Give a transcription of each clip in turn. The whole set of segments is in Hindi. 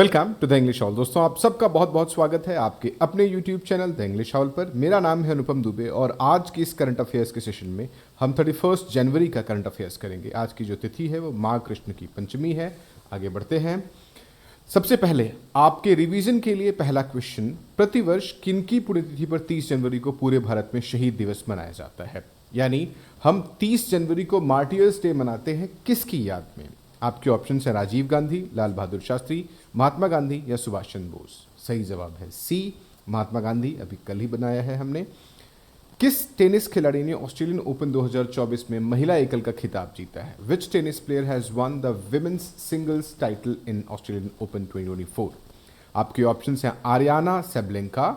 Welcome to the English hall. दोस्तों, आप सबका बहुत बहुत स्वागत है आपके अपने YouTube channel the English hall पर। मेरा नाम है अनुपम दुबे और आज की इस करंट अफेयर्स के सेशन में हम 31 जनवरी का करंट अफेयर्स करेंगे। आज की जो तिथि है वो माघ कृष्ण की पंचमी है। आगे बढ़ते हैं। सबसे पहले आपके रिवीजन के लिए पहला क्वेश्चन, प्रतिवर्ष किनकी पुण्यतिथि पर 30 जनवरी को पूरे भारत में शहीद दिवस मनाया जाता है? यानी हम 30 जनवरी को मार्टियर्स डे मनाते हैं, किसकी याद में? आपके ऑप्शन है राजीव गांधी, लाल बहादुर शास्त्री, महात्मा गांधी या सुभाष चंद्र बोस। सही जवाब है सी, महात्मा गांधी। अभी कल ही बनाया है हमने। किस टेनिस खिलाड़ी ने ऑस्ट्रेलियन ओपन 2024 में महिला एकल का खिताब जीता है? Which tennis player has won the women's singles title in Australian Open 2024? आपके ऑप्शन हैं Aryna Sabalenka,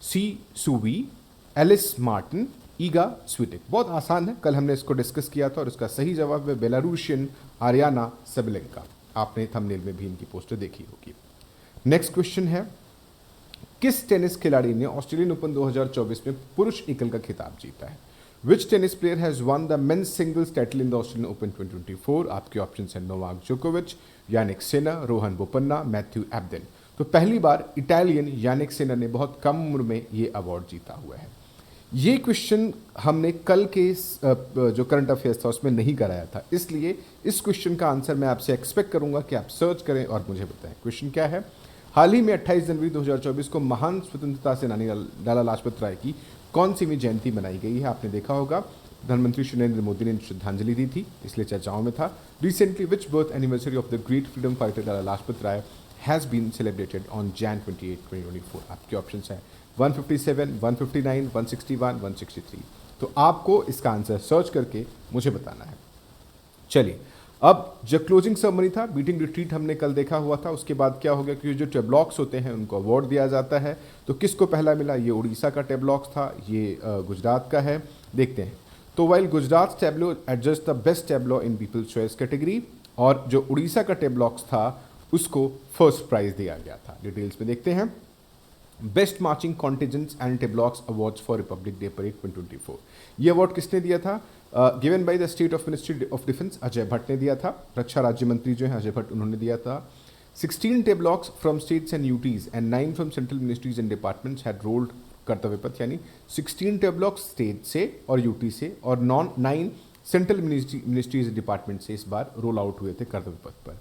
Hsieh Suwei, Elise Mertens, Iga Swiatek. बहुत आसान है, कल हमने इसको डिस्कस किया था और इसका सही जवाब है बेलारूशियन आरियाना सेबलेंका। आपने थंबनेल में भी इनकी पोस्टर देखी होगी। नेक्स्ट क्वेश्चन है, किस टेनिस खिलाड़ी ने ऑस्ट्रेलियन ओपन 2024 में पुरुष एकल का खिताब जीता है? Which tennis player has won the men's singles title in the Australian Open 2024? आपके ऑप्शन हैं नोवाक जोकोविच, Jannik Sinner, Rohan Bopanna, Matthew Ebden. तो पहली बार इटालियन यानिक सिनर ने बहुत कम उम्र में ये अवार्ड जीता हुआ है। ये क्वेश्चन हमने कल के जो करंट अफेयर्स था उसमें नहीं कराया था, इसलिए इस क्वेश्चन का आंसर मैं आपसे एक्सपेक्ट करूंगा कि आप सर्च करें और मुझे बताएं। क्वेश्चन क्या है? हाल ही में 28 जनवरी 2024 को महान स्वतंत्रता सेनानी लाला लाजपत राय की कौन सी जयंती मनाई गई है? आपने देखा होगा प्रधानमंत्री श्री नरेंद्र मोदी ने श्रद्धांजलि दी थी, इसलिए चर्चाओं में था। Recently which birth anniversary of the great freedom fighter Lala Lajpat Rai has been celebrated on Jan 28, 2024? आपके ऑप्शन है 157, 159, 161, 163। तो आपको इसका आंसर सर्च करके मुझे बताना है। चलिए, अब जो क्लोजिंग सेरेमनी था, बीटिंग रिट्रीट हमने कल देखा हुआ था। उसके बाद क्या हो गया कि जो टेबलॉक्स होते हैं उनको अवार्ड दिया जाता है। तो किसको पहला मिला? ये उड़ीसा का टेबलॉक्स था, ये गुजरात का है। देखते हैं। तो while Gujarat tableau adjust the best tableau in people's choice category, और जो उड़ीसा का टेबलॉक्स था उसको फर्स्ट प्राइज दिया गया था। डिटेल्स में देखते हैं। Best marching contingents and tableaux awards for Republic Day parade 2024। ये अवार्ड किसने दिया था? Given by the state of ministry of defence, Ajay Bhatt ने दिया था। रक्षा राज्य मंत्री जो है अजय भट्ट, उन्होंने दिया था। 16 tableaux from states and UTs and 9 from central ministries and departments had rolled Kartavya Path, यानी 16 टेबलॉक्स स्टेट से और यूटी से और 9 सेंट्रल मिनिस्ट्रीज डिपार्टमेंट से इस बार रोल आउट हुए थे कर्तव्य पथ पर।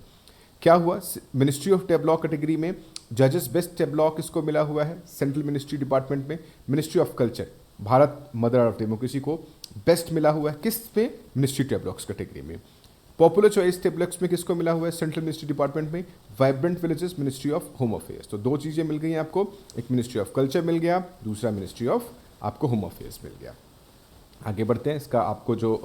क्या हुआ? मिनिस्ट्री ऑफ टेबलॉक कैटेगरी में जजेस बेस्ट टेबलॉक इसको मिला हुआ है सेंट्रल मिनिस्ट्री डिपार्टमेंट में। Ministry of culture, Bharat mother of democracy को बेस्ट मिला हुआ है किस पे? मिनिस्ट्री टेबलॉक्स कैटेगरी में। पॉपुलर चॉइस टेबलॉक्स में किसको मिला हुआ है? सेंट्रल मिनिस्ट्री डिपार्टमेंट में। Vibrant villages, ministry of home affairs. तो दो चीजें मिल गई आपको, एक मिनिस्ट्री ऑफ कल्चर मिल गया, दूसरा मिनिस्ट्री ऑफ आपको होम अफेयर्स मिल गया। आगे बढ़ते हैं। इसका आपको जो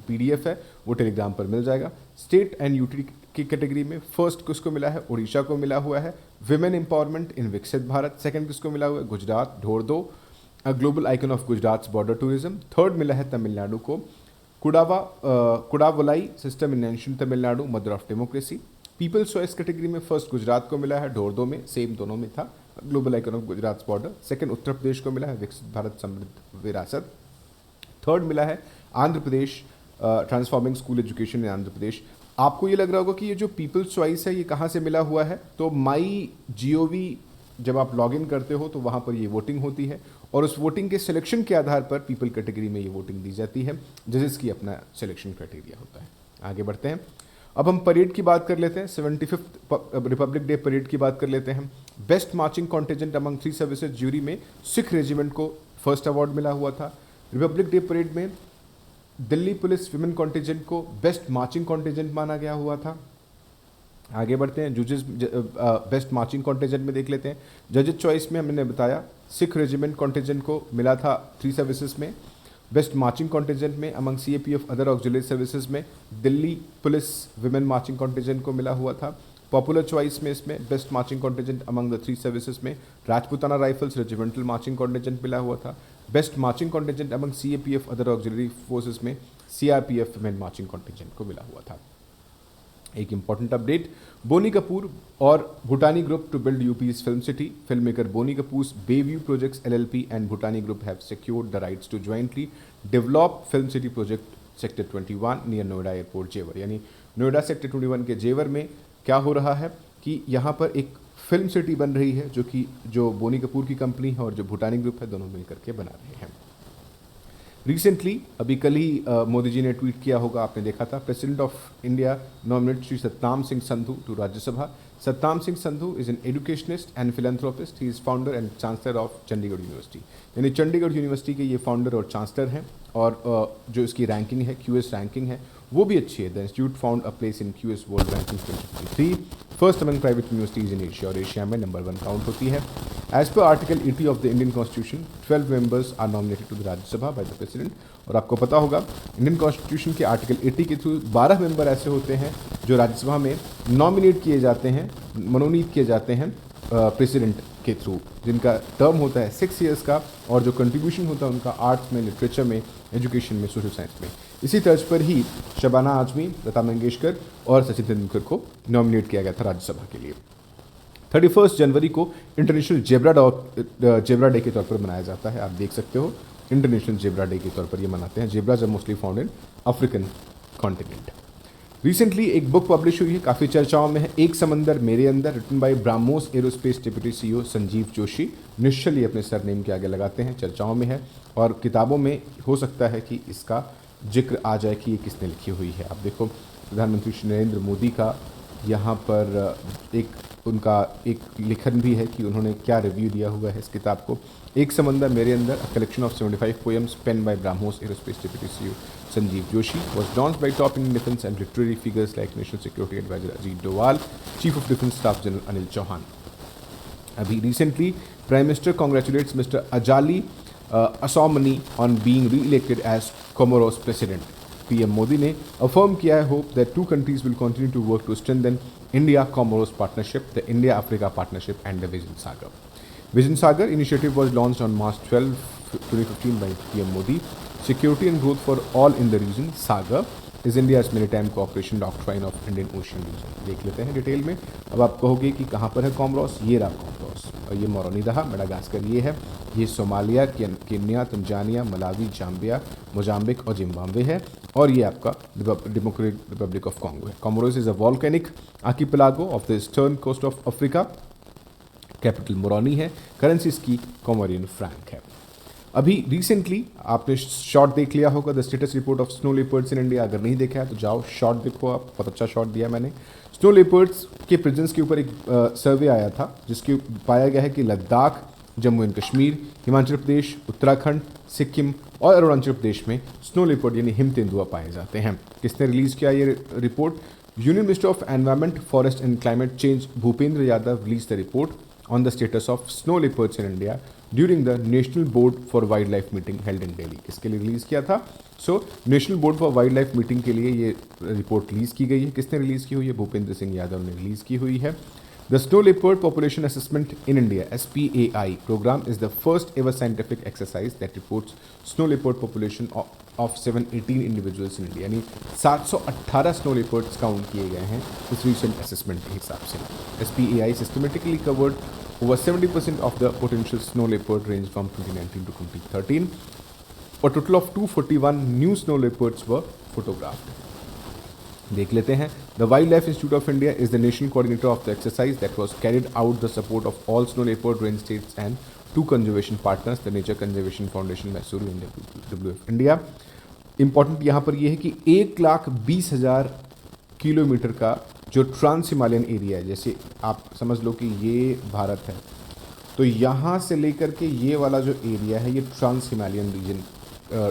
PDF है वो टेलीग्राम पर मिल जाएगा। स्टेट एंड यूटी की कैटेगरी में फर्स्ट किसको मिला है? उड़ीसा को मिला हुआ है, विमेन एम्पावरमेंट इन विकसित भारत। सेकंड किसको मिला हुआ है? Gujarat, Dhordo, global icon of Gujarat border tourism. Third मिला है तमिलनाडु को, Kudavolai system in ancient Tamil Nadu, mother of democracy. People's choice category में फर्स्ट गुजरात को मिला है, ढोर दो में, सेम दोनों में था, global icon of Gujarat border. Second Uttar Pradesh को मिला है, विकसित भारत समृद्ध विरासत। थर्ड मिला है Andhra Pradesh, transforming school education in Andhra Pradesh. आपको ये लग रहा होगा कि ये जो पीपल्स चॉइस है ये कहाँ से मिला हुआ है? तो MyGov जब आप लॉगिन करते हो तो वहाँ पर ये वोटिंग होती है और उस वोटिंग के सिलेक्शन के आधार पर पीपल कैटेगरी में ये वोटिंग दी जाती है। जजेस की अपना सिलेक्शन क्राइटेरिया होता है। आगे बढ़ते हैं। अब हम परेड की बात कर लेते हैं। 75th रिपब्लिक डे परेड की बात कर लेते हैं। Best marching contingent among 3 services jury में सिख रेजिमेंट को फर्स्ट अवार्ड मिला हुआ था। रिपब्लिक डे परेड में दिल्ली पुलिस विमेन कॉन्टिजेंट को बेस्ट मार्चिंग कॉन्टिजेंट माना गया हुआ था। आगे बढ़ते हैं। जजेस बेस्ट मार्चिंग कॉन्टिजेंट में देख लेते हैं। जजेस चॉइस में हमने बताया सिख रेजिमेंट कॉन्टिजेंट को मिला था 3 सर्विसेज में। बेस्ट मार्चिंग कॉन्टिजेंट में among CAPF other auxiliary services में Delhi police women marching contingent को मिला हुआ था। पॉपुलर चॉइस में इसमें best marching contingent among the 3 services में Rajputana rifles regimental marching contingent मिला हुआ था। Best marching contingent among CAPF other auxiliary forces में CRPF विमेन मार्चिंग कॉन्टिजेंट को मिला हुआ था। एक इंपॉर्टेंट अपडेट, बोनी कपूर और Bhutani group to build UP's film city. Film maker Boney Kapoor's Bayview projects LLP and Bhutani group have secured the rights to jointly develop film city project sector 21 near Noida airport Jewar. यानी नोएडा सेक्टर 21 के जेवर में क्या हो रहा है कि यहाँ पर एक फिल्म सिटी बन रही है जो बोनी कपूर की कंपनी है और जो भूटानी ग्रुप है, दोनों मिलकर के बना रहे हैं। रिसेंटली अभी कल ही मोदी जी ने ट्वीट किया होगा, आपने देखा था, president of India nominate Shri Satnam Singh Sandhu to Rajya Sabha. Satnam Singh Sandhu is an educationist and philanthropist. He is founder and chancellor of Chandigarh university. यानी चंडीगढ़ यूनिवर्सिटी के ये फाउंडर और चांसलर हैं। और जो इसकी रैंकिंग है, क्यूएस रैंकिंग है, वो भी अच्छी है। The institute found a place in QS world ranking 2023, first among private universities in Asia, और एशिया में नंबर 1 काउंट होती है। As per article 80 of the Indian constitution, 12 members are nominated to the Rajya Sabha by the president. और आपको पता होगा, इंडियन कॉन्स्टिट्यूशन के आर्टिकल 80 के थ्रू 12 मेंबर ऐसे होते हैं जो राज्यसभा में नॉमिनेट किए जाते हैं, मनोनीत किए जाते हैं प्रेसिडेंट के थ्रू, जिनका टर्म होता है 6 ईयर्स का, और जो कंट्रीब्यूशन होता है उनका आर्ट्स में, लिटरेचर में, एजुकेशन में, सोशल साइंस में। इसी तर्ज पर ही शबाना आजमी, लता मंगेशकर और सचिन तेंदुलकर को नॉमिनेट किया गया था राज्यसभा के लिए। 31 जनवरी को इंटरनेशनल जेब्रा डे के तौर पर मनाया जाता है। आप देख सकते हो, इंटरनेशनल जेब्रा डे के तौर पर ये मनाते हैं। Zebras are mostly found in African continent. Recently एक बुक पब्लिश हुई है, काफ़ी चर्चाओं में है, एक समंदर मेरे अंदर, written by BrahMos aerospace deputy CEO Sanjeev Joshi. Nishchal ये अपने सरनेम के आगे लगाते हैं, चर्चाओं में है, और किताबों में हो सकता है कि इसका जिक्र आ जाए कि ये किसने लिखी हुई है। आप देखो, प्रधानमंत्री श्री नरेंद्र मोदी का यहाँ पर उनका एक लेखन भी है कि उन्होंने क्या रिव्यू दिया हुआ है इस किताब को। एक समंदर मेरे अंदर, a collection of 75 poems pen by BrahMos aerospace deputy CEO Sanjeev Joshi, was launched by top Indian defense and literary figures like National Security Advisor Ajit Doval, Chief of Defense Staff General Anil Chauhan. अभी recently Prime Minister congratulates Mr. Ajali Assoumani on being re-elected as Comoros President. PM Modi ने अफर्म किया है hope that two countries will continue to work to strengthen India-Comoros partnership, the India-Africa partnership and the Vision Sagar. Vision Sagar initiative was launched on March 12, 2015 by PM Modi. Security and growth for all in the region, Sagar is India's maritime cooperation doctrine of Indian Ocean region. देख लेते हैं डिटेल में। अब आप कहोगे कि कहाँ पर है कॉमरोस, ये रहा कॉमरोस, और ये मोरोनी रहा, मेडागास्कर ये है, ये Somalia, Kenya, Tanzania, Malawi, Zambia, Mozambique और जिम्बाब्वे है, और ये आपका डेमोक्रेटिक रिपब्लिक ऑफ कॉन्गो है। Comoros is a volcanic archipelago off the eastern coast of Africa. Capital Moroni है, करेंसी इसकी कॉमोरियन फ्रैंक है। अभी रिसेंटली आपने शॉर्ट देख लिया होगा, the status report of snow leopards in India. अगर नहीं देखा है तो जाओ शॉर्ट देखो, आप बहुत अच्छा शॉर्ट दिया मैंने। स्नो लेपर्ड्स के प्रेजेंस के ऊपर एक सर्वे आया था, जिसके पाया गया है कि लद्दाख, जम्मू एंड कश्मीर, हिमाचल प्रदेश, उत्तराखंड, सिक्किम और अरुणाचल प्रदेश में स्नो लेपर्ड यानी हिम तेंदुआ पाए जाते हैं। किसने रिलीज किया ये report? Union minister of environment, forest and climate change Bhupendra Yadav release the report on the status of snow leopards in India during the National Board for Wildlife meeting held in Delhi. किसके लिए रिलीज़ किया था? National board for wild life meeting के लिए ये रिपोर्ट रिलीज़ की गई है। किसने रिलीज़ की हुई है? भूपेंद्र सिंह यादव ने रिलीज़ की हुई है। The snow leopard population assessment in India (SPAI) programme is the first ever scientific exercise that reports snow leopard population of 718 individuals in India. यानी 718 स्नो लेपर्ड्स काउंट किए गए हैं इस रीसेंट असेसमेंट के हिसाब से। SPAI systematically covered over 70% of the potential snow leopard range from 2019 to 2013. A total of 241 new snow leopards were photographed. देख लेते हैं। The Wildlife Institute of India is the national coordinator of the exercise that was carried out the support of all snow leopard range states and two conservation partners, the Nature Conservation Foundation, Mysuru and WWF India. Important यहाँ पर ये है कि 1,20,000 किलोमीटर का जो ट्रांस हिमालयन एरिया है, जैसे आप समझ लो कि ये भारत है, तो यहाँ से लेकर के ये वाला जो एरिया है ये ट्रांस हिमालयन रीजन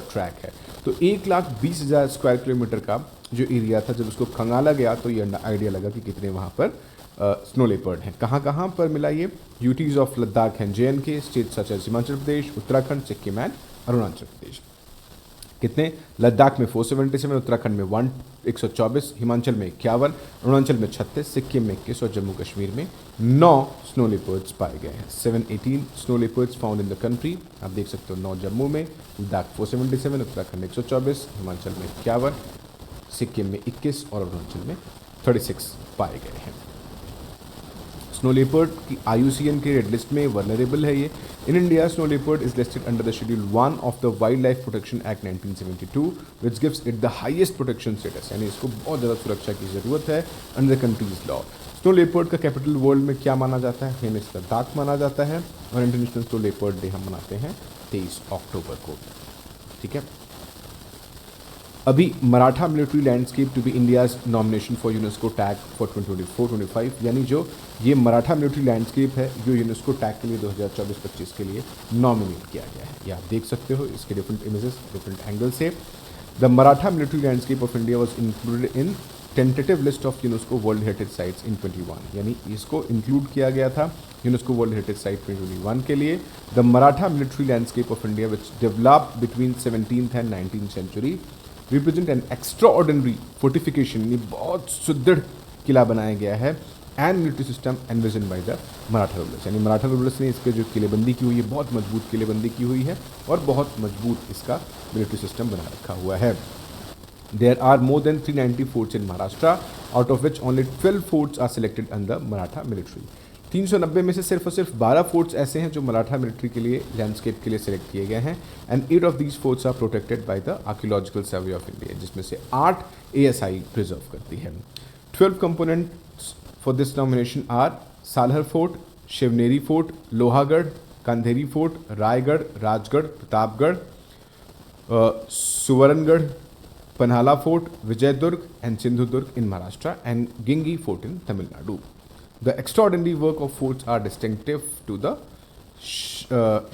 ट्रैक है। तो 1,20,000 स्क्वायर किलोमीटर का जो एरिया था, जब उसको खंगाला गया तो ये आइडिया लगा कि कितने वहाँ पर स्नो लेपर्ड हैं। कहाँ कहाँ पर मिला ये? UTs of Ladakh and JNK, state such as Himachal Pradesh, Uttarakhand, Sikkim and Arunachal Pradesh. कितने? लद्दाख में 477, उत्तराखंड में 124, हिमाचल में 51, अरुणाचल में 36, सिक्किम में 21 और जम्मू कश्मीर में 9 स्नो लेपर्ड्स पाए गए हैं। 718 snow leopards found in the country. आप देख सकते हो 9 जम्मू में, लद्दाख 477, उत्तराखंड 124, हिमाचल में 51, सिक्किम में 21 और अरुणाचल में 36 पाए गए हैं। स्नो लेपर्ड की IUCN के रेड लिस्ट में वनरेबल है ये। In India snow leopard is listed under the schedule 1 of the wild life protection act 1972 which gives it the highest protection status, यानी इसको बहुत ज़्यादा सुरक्षा की ज़रूरत है under the countries law. Snow leopard का कैपिटल वर्ल्ड में क्या माना जाता है? फेमस लद्दाख माना जाता है। और इंटरनेशनल स्नो लेपर्ड डे हम मनाते हैं 23 अक्टूबर को। ठीक है, अभी Maratha military landscape to be India's nomination for UNESCO tag for 2024-25, यानी जो ये मराठा मिलिट्री लैंडस्केप है जो यूनेस्को टैग के लिए 2024-25 के लिए नॉमिनेट किया गया है। ये आप देख सकते हो इसके डिफरेंट इमेजेस डिफरेंट एंगल से। The Maratha military landscape of India was included in tentative list of UNESCO world heritage sites in 21, यानी इसको इंक्लूड किया गया था यूनेस्को वर्ल्ड हेरिटेज साइट 2021 के लिए। The Maratha military landscape of India which developed between 17th and 19th century represent an extraordinary fortification, ये बहुत सुदृढ़ किला बनाया गया है and military system envision by the Maratha rulers, यानी मराठा रूलर्स ने इसके जो किलेबंदी की हुई है बहुत मजबूत किलेबंदी की हुई है और बहुत मजबूत इसका मिलिट्री सिस्टम बना रखा हुआ है। There are more than 390 forts in Maharashtra, out of which only 12 forts are selected under Maratha military. 390 में से सिर्फ और सिर्फ 12 फोर्ट्स ऐसे हैं जो मराठा मिलिट्री के लिए लैंडस्केप के लिए सिलेक्ट किए गए हैं and 8 of these forts are protected by the Archaeological Survey of India, जिसमें से 8 ASI प्रिजर्व करती है। 12 components for this nomination are Salher fort, Shivneri fort, Lohagad, Khanderi fort, Raigad, Rajgad, Pratapgad, Suvarnagad, Panhala fort, Vijaydurg and Sindhudurg in Maharashtra and Gingi Fort in Tamil Nadu. The extraordinary work of forts are distinctive to the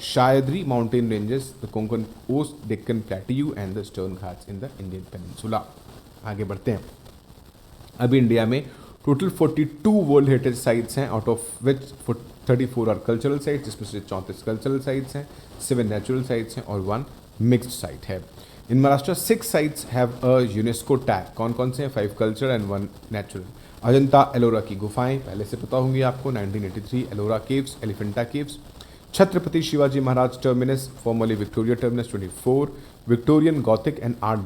Sahyadri mountain ranges, the Konkan coast, Deccan Plateau and the Eastern Ghats in the Indian Peninsula. आगे बढ़ते हैं। अभी इंडिया में टोटल 42 वर्ल्ड हेरिटेज साइट्स हैं, out of which 34 are cultural sites, जिसमें से 34 कल्चरल साइट्स हैं, 7 नेचुरल साइट्स हैं और 1 मिक्स्ड साइट है। In Maharashtra 6 sites have a UNESCO tag. कौन कौन से हैं? 5 culture and 1 natural. Ajanta Ellora की गुफाएं पहले से पता होंगी आपको, 1983, Ellora caves, Elephanta caves, Chhatrapati Shivaji Maharaj terminus formerly Victoria terminus 24, Victorian Gothic and art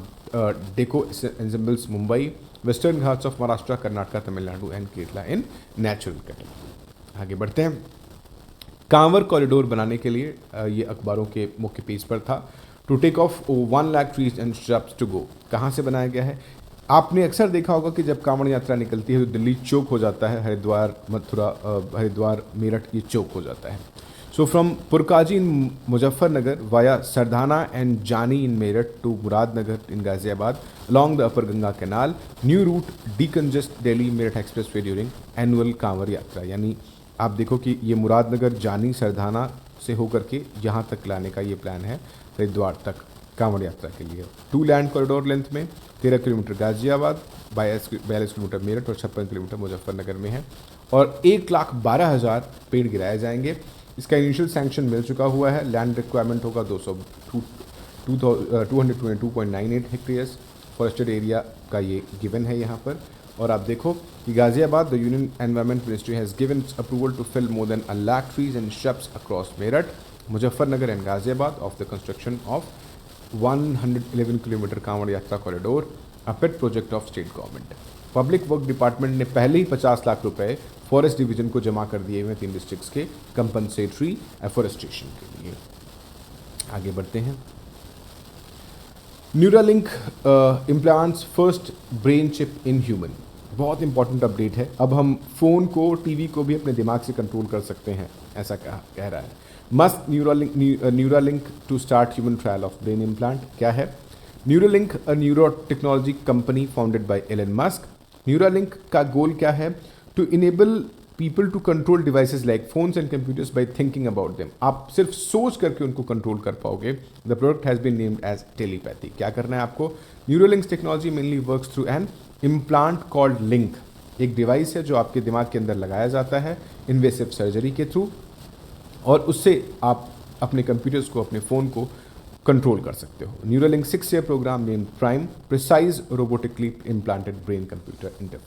deco ensembles Mumbai, western Ghats of Maharashtra, Karnataka, Tamil Nadu and Kerala in natural category. आगे बढ़ते हैं। कांवर कॉरिडोर बनाने के लिए ये अखबारों के मुख्य पेज पर था। To take off 1 lakh trees and shrubs to go. कहाँ से बनाया गया है? आपने अक्सर देखा होगा कि जब कांवड़ यात्रा निकलती है तो दिल्ली चौक हो जाता है, हरिद्वार मथुरा हरिद्वार मेरठ ये चौक हो जाता है। So from Purkazi in Muzaffarnagar via Sardhana and Jani in Meerut to Muradnagar in Ghaziabad along the upper Ganga canal, new route decongest Delhi Meerut expressway during annual Kanwar Yatra. यानी आप देखो कि ये मुरादनगर जानी सरधाना से होकर के यहाँ तक लाने का ये प्लान है हरिद्वार तक कांवड़ यात्रा के लिए। 2 लैंड कॉरिडोर लेंथ में 13 किलोमीटर गाजियाबाद, 42 किलोमीटर मेरठ और 56 किलोमीटर मुजफ्फरनगर में है और 1,12,000 पेड़ गिराए जाएंगे। इसका इनिशियल सैंक्शन मिल चुका हुआ है। लैंड रिक्वायरमेंट होगा 222.98 हेक्टेयर्स। फॉरेस्टेड एरिया का ये गिवन है यहाँ पर। और आप देखो कि Ghaziabad the union environment ministry has given approval to fill more than 1 lakh trees and shrubs across Meerut, Muzaffarnagar and Ghaziabad of the construction of 111 kilometre Kanwar Yatra corridor, a pet project of state government. Public work department ने पहले ही 50 लाख रुपए फॉरेस्ट डिवीजन को जमा कर दिए हुए 3 डिस्ट्रिक्ट्स के कंपनसेटरी एफोरेस्टेशन के लिए। आगे बढ़ते हैं। Neuralink implants first brain chip in human. बहुत इंपॉर्टेंट अपडेट है। अब हम फ़ोन को, टीवी को भी अपने दिमाग से कंट्रोल कर सकते हैं, ऐसा कह रहा है। Musk Neuralink to start human trial of brain implant. क्या है? Neuralink a neuro technology company founded by Elon Musk. Neuralink का गोल क्या है? To enable people to control devices like phones and computers by thinking about them. आप सिर्फ सोच करके उनको कंट्रोल कर पाओगे। The product has been named as telepathy. क्या करना है आपको? Neuralink's technology mainly works through an implant called link. एक डिवाइस है जो आपके दिमाग के अंदर लगाया जाता है इन्वेसिव सर्जरी के थ्रू, और उससे आप अपने कंप्यूटर्स को, अपने फ़ोन को कंट्रोल कर सकते हो। Neuralink 6 year program name PRIME precise robotically implanted brain computer interface.